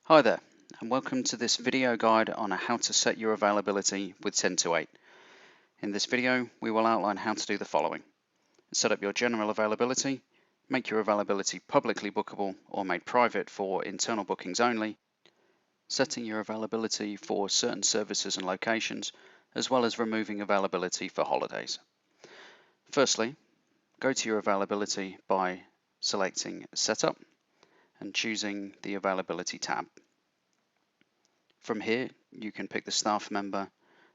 Hi there, and welcome to this video guide on how to set your availability with 10 to 8. In this video, we will outline how to do the following. Set up your general availability, make your availability publicly bookable or made private for internal bookings only, setting your availability for certain services and locations, as well as removing availability for holidays. Firstly, go to your availability by selecting Setup and choosing the Availability tab. From here, you can pick the staff member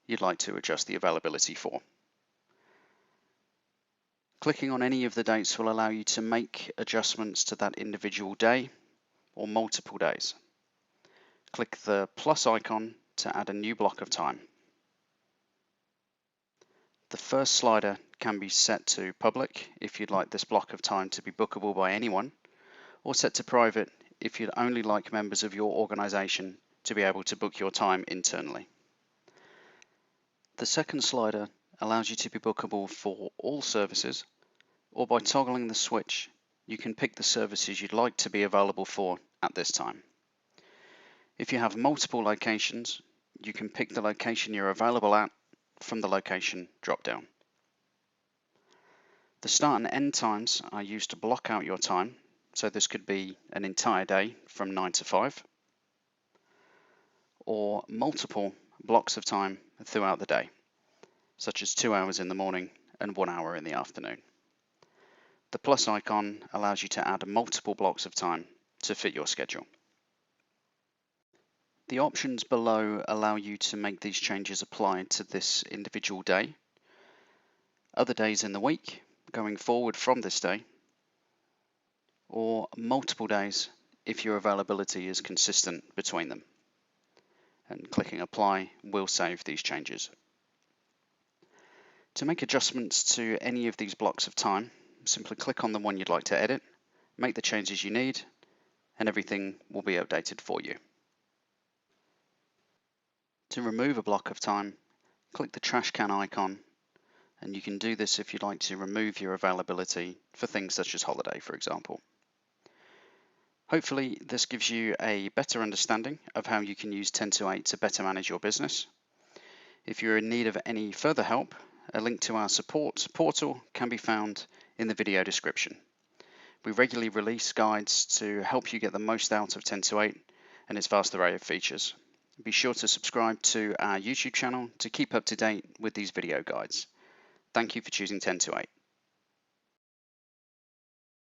you'd like to adjust the availability for. Clicking on any of the dates will allow you to make adjustments to that individual day or multiple days. Click the plus icon to add a new block of time. The first slider can be set to public if you'd like this block of time to be bookable by anyone, or set to private if you'd only like members of your organization to be able to book your time internally. The second slider allows you to be bookable for all services, or by toggling the switch, you can pick the services you'd like to be available for at this time. If you have multiple locations, you can pick the location you're available at from the location drop-down. The start and end times are used to block out your time, so this could be an entire day from 9 to 5, or multiple blocks of time throughout the day, such as 2 hours in the morning and 1 hour in the afternoon. The plus icon allows you to add multiple blocks of time to fit your schedule. The options below allow you to make these changes apply to this individual day, other days in the week, going forward from this day, or multiple days if your availability is consistent between them. And clicking apply will save these changes. To make adjustments to any of these blocks of time, simply click on the one you'd like to edit, make the changes you need, and everything will be updated for you. To remove a block of time, click the trash can icon, and you can do this if you'd like to remove your availability for things such as holiday, for example. Hopefully, this gives you a better understanding of how you can use 10 to 8 to better manage your business. If you're in need of any further help, a link to our support portal can be found in the video description. We regularly release guides to help you get the most out of 10 to 8 and its vast array of features. Be sure to subscribe to our YouTube channel to keep up to date with these video guides. Thank you for choosing 10 to 8.